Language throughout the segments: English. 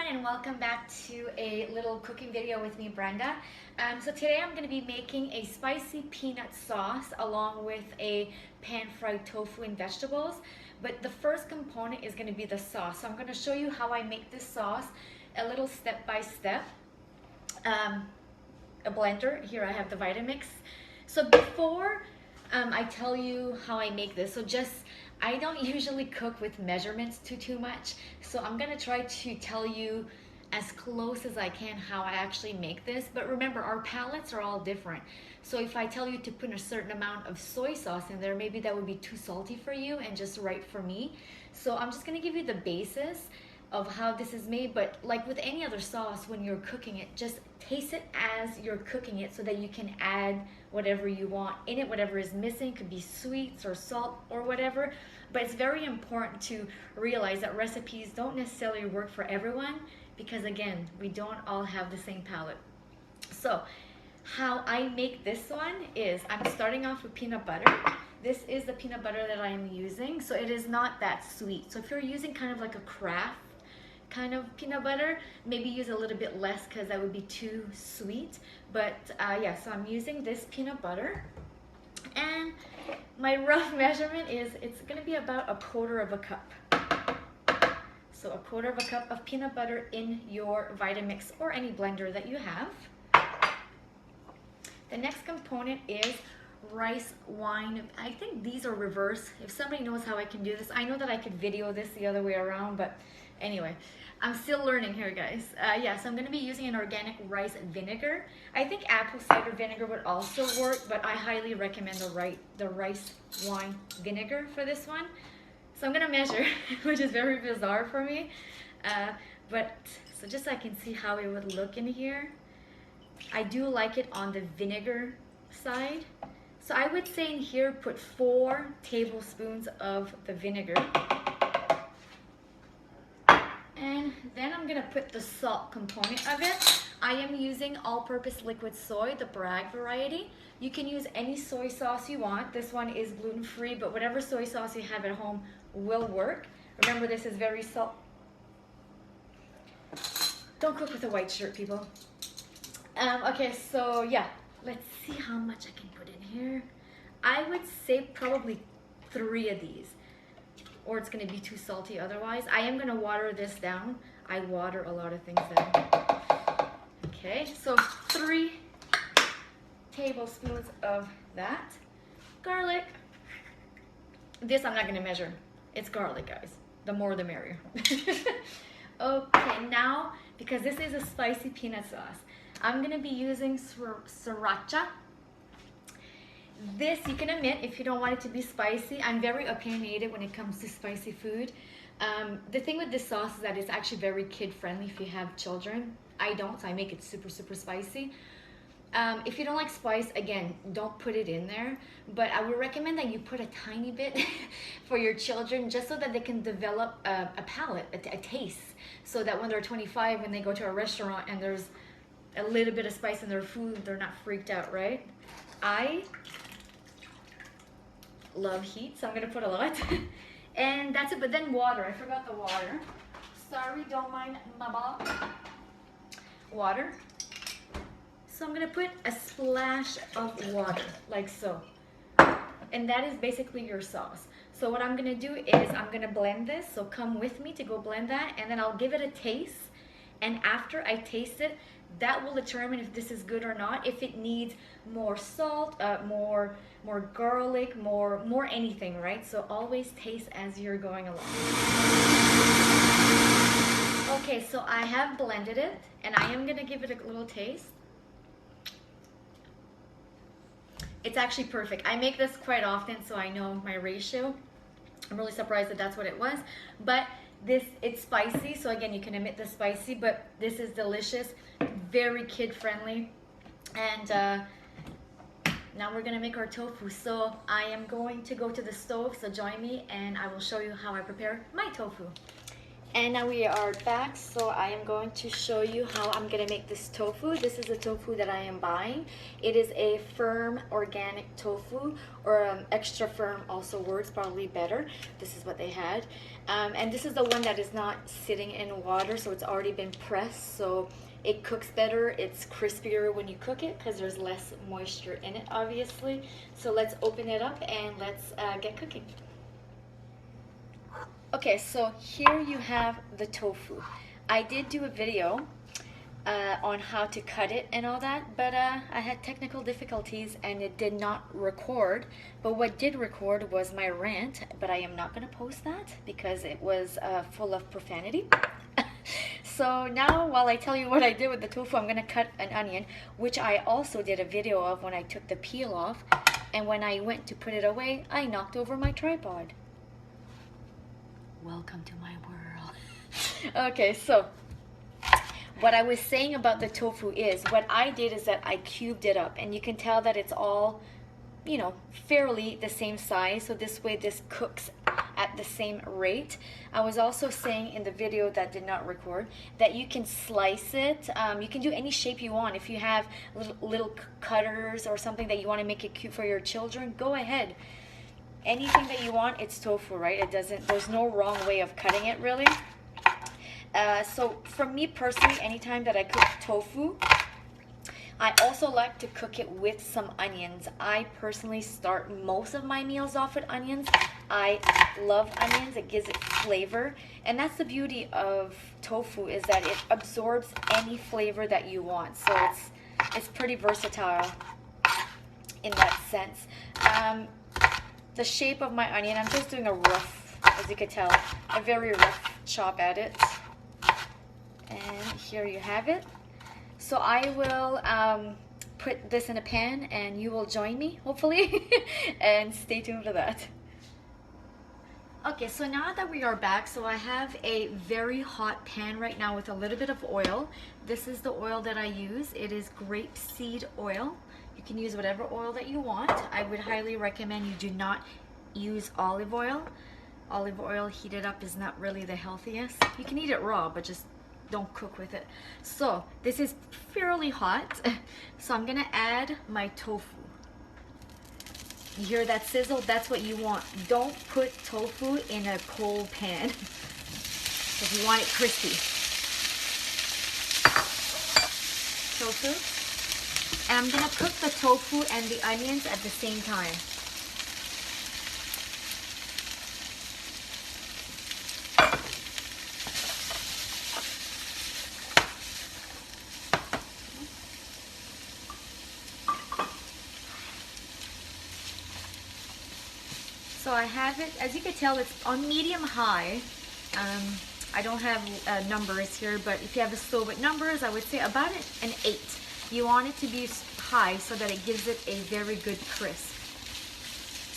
everyone, and welcome back to a little cooking video with me, Brenda. So today I'm going to be making a spicy peanut sauce along with a pan-fried tofu and vegetables. But the first component is going to be the sauce. So I'm going to show you how I make this sauce, a little step-by-step. A blender. Here I have the Vitamix. So before I tell you how I make this, I don't usually cook with measurements too much, so I'm gonna try to tell you as close as I can how I actually make this. But remember, our palates are all different, so if I tell you to put a certain amount of soy sauce in there, maybe that would be too salty for you and just right for me. So I'm just gonna give you the basis of how this is made, but like with any other sauce, when you're cooking it, just taste it as you're cooking it so that you can add whatever you want in it, whatever is missing. Could be sweets or salt or whatever. But it's very important to realize that recipes don't necessarily work for everyone, because again, we don't all have the same palate. So how I make this one is I'm starting off with peanut butter. This is the peanut butter that I'm using, so it is not that sweet. So if you're using kind of like a Kraft kind of peanut butter, maybe use a little bit less, because that would be too sweet. But yeah, so I'm using this peanut butter, and my rough measurement is it's going to be about 1/4 cup. So 1/4 cup of peanut butter in your Vitamix or any blender that you have. The next component is rice wine. I think these are reversed. If somebody knows how I can do this, I know that I could video this the other way around, but anyway, I'm still learning here, guys. Yeah, so I'm going to be using an organic rice vinegar. I think apple cider vinegar would also work, but I highly recommend the rice wine vinegar for this one. So I'm going to measure, which is very bizarre for me. So just so I can see how it would look in here. I do like it on the vinegar side. So I would say in here, put 4 tablespoons of the vinegar. And then I'm gonna put the salt component of it. I am using all-purpose liquid soy, the Bragg variety. You can use any soy sauce you want. This one is gluten-free, but whatever soy sauce you have at home will work. Remember, this is very salt. Don't cook with a white shirt, people. Okay, so yeah, let's see how much I can put in here. I would say probably 3 of these, or it's going to be too salty otherwise. I am going to water this down. I water a lot of things down. Okay, so 3 tablespoons of that. Garlic. This I'm not going to measure. It's garlic, guys. The more the merrier. Okay, now, because this is a spicy peanut sauce, I'm going to be using sriracha. This, you can admit, if you don't want it to be spicy. I'm very opinionated when it comes to spicy food. The thing with this sauce is that it's actually very kid-friendly if you have children. I don't, so I make it super spicy. If you don't like spice, again, don't put it in there. But I would recommend that you put a tiny bit for your children, just so that they can develop a palate, a taste. So that when they're 25, when they go to a restaurant and there's a little bit of spice in their food, they're not freaked out, right? I love heat, so I'm gonna put a lot. And that's it. But then water, I forgot the water. Sorry, don't mind mama. Water. So I'm gonna put a splash of water, like so. And that is basically your sauce. So what I'm gonna do is I'm gonna blend this, so come with me to go blend that, and then I'll give it a taste. And after I taste it, that will determine if this is good or not, if it needs more salt, more garlic, more anything, right? So always taste as you're going along. Okay, so I have blended it, and I am gonna give it a little taste. It's actually perfect. I make this quite often, so I know my ratio. I'm really surprised that that's what it was, but it's spicy, so again, you can omit the spicy, but this is delicious, very kid-friendly. And now we're gonna make our tofu. So I am going to go to the stove, so join me, and I will show you how I prepare my tofu. And now we are back, so I am going to show you how I'm going to make this tofu. This is the tofu that I am buying. It is a firm organic tofu, or extra firm also works probably better. This is what they had. And this is the one that is not sitting in water, so it's already been pressed, so it cooks better. It's crispier when you cook it because there's less moisture in it, obviously. So let's open it up and let's get cooking. Okay, so here you have the tofu. I did do a video on how to cut it and all that, but I had technical difficulties and it did not record. But what did record was my rant, but I am not going to post that because it was full of profanity. So now, while I tell you what I did with the tofu, I'm going to cut an onion, which I also did a video of when I took the peel off. And when I went to put it away, I knocked over my tripod. Welcome to my world. Okay, so what I was saying about the tofu is, what I did is that I cubed it up, and you can tell that it's all, you know, fairly the same size, so this way this cooks at the same rate. I was also saying in the video that did not record that you can slice it. You can do any shape you want. If you have little cutters or something that you want to make it cute for your children, go ahead. Anything that you want, it's tofu, right? It doesn't, there's no wrong way of cutting it, really. So for me personally, anytime that I cook tofu, I also like to cook it with some onions. I personally start most of my meals off with onions. I love onions, it gives it flavor. And that's the beauty of tofu, is that it absorbs any flavor that you want. So it's pretty versatile in that sense. The shape of my onion, I'm just doing a rough, as you can tell, a very rough chop at it. And here you have it. So I will put this in a pan and you will join me, hopefully, and stay tuned for that. Okay, so now that we are back, so I have a very hot pan right now with a little bit of oil. This is the oil that I use. It is grapeseed oil. You can use whatever oil that you want. I would highly recommend you do not use olive oil. Olive oil heated up is not really the healthiest. You can eat it raw, but just don't cook with it. So this is fairly hot. So I'm gonna add my tofu. You hear that sizzle? That's what you want. Don't put tofu in a cold pan if you want it crispy. Tofu. And I'm gonna cook the tofu and the onions at the same time. So I have it, as you can tell, it's on medium high. I don't have numbers here, but if you have a stove with numbers, I would say about an 8. You want it to be high so that it gives it a very good crisp.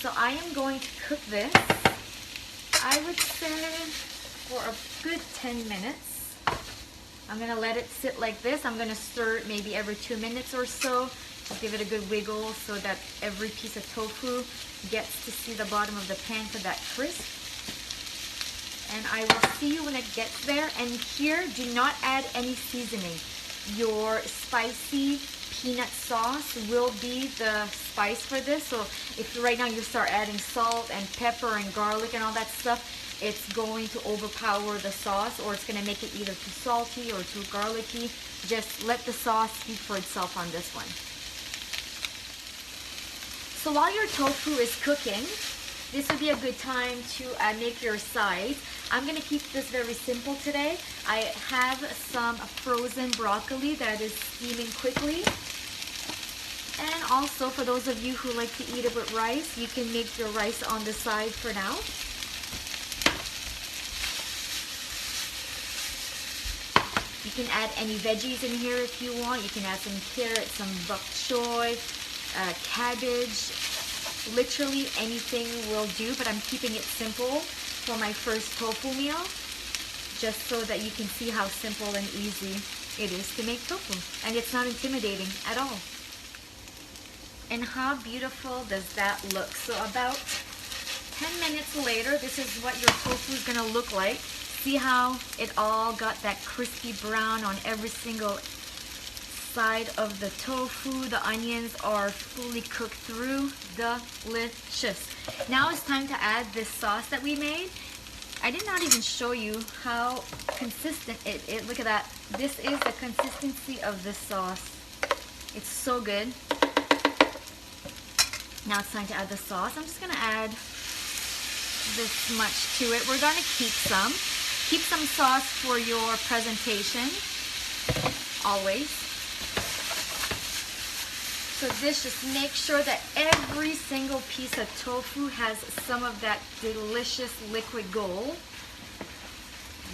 So I am going to cook this, I would say, for a good 10 minutes. I'm going to let it sit like this. I'm going to stir it maybe every 2 minutes or so. I'll give it a good wiggle so that every piece of tofu gets to see the bottom of the pan for that crisp. And I will see you when it gets there. And here, do not add any seasoning. Your spicy peanut sauce will be the spice for this. So if right now you start adding salt and pepper and garlic and all that stuff, it's going to overpower the sauce, or it's going to make it either too salty or too garlicky. Just let the sauce speak for itself on this one. So while your tofu is cooking, this would be a good time to make your sides. I'm going to keep this very simple today. I have some frozen broccoli that is steaming quickly. And also, for those of you who like to eat it with rice, you can make your rice on the side for now. You can add any veggies in here if you want. You can add some carrots, some bok choy, cabbage. Literally anything will do, but I'm keeping it simple for my first tofu meal, just so that you can see how simple and easy it is to make tofu, and it's not intimidating at all. And how beautiful does that look? So about 10 minutes later, this is what your tofu is going to look like. See how it all got that crispy brown on every single side of the tofu. The onions are fully cooked through. Delicious. Now it's time to add this sauce that we made. I did not even show you how consistent it is. Look at that. This is the consistency of this sauce. It's so good. Now it's time to add the sauce. I'm just gonna add this much to it. We're gonna keep some. Keep some sauce for your presentation, always. So this, just make sure that every single piece of tofu has some of that delicious liquid gold.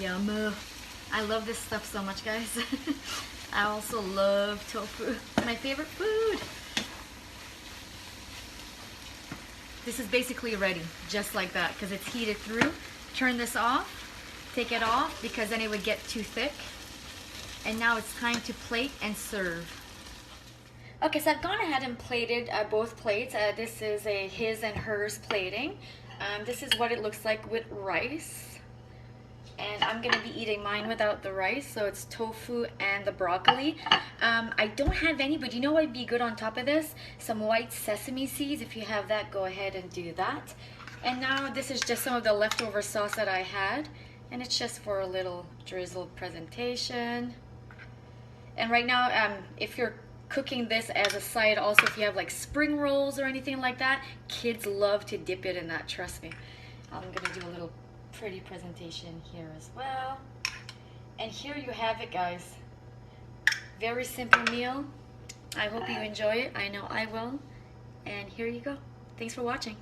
Yum. I love this stuff so much, guys. I also love tofu. My favorite food. This is basically ready, just like that, because it's heated through. Turn this off. Take it off, because then it would get too thick. And now it's time to plate and serve. Okay, so I've gone ahead and plated both plates. This is a his and hers plating. This is what it looks like with rice. And I'm gonna be eating mine without the rice, so it's tofu and the broccoli. I don't have any, but you know what would be good on top of this? Some white sesame seeds. If you have that, go ahead and do that. And now this is just some of the leftover sauce that I had. And it's just for a little drizzled presentation. And right now, if you're cooking this as a side, also if you have like spring rolls or anything like that, kids love to dip it in that, trust me. I'm gonna do a little pretty presentation here as well. And here you have it, guys. Very simple meal. I hope you enjoy it. I know I will. And here you go. Thanks for watching.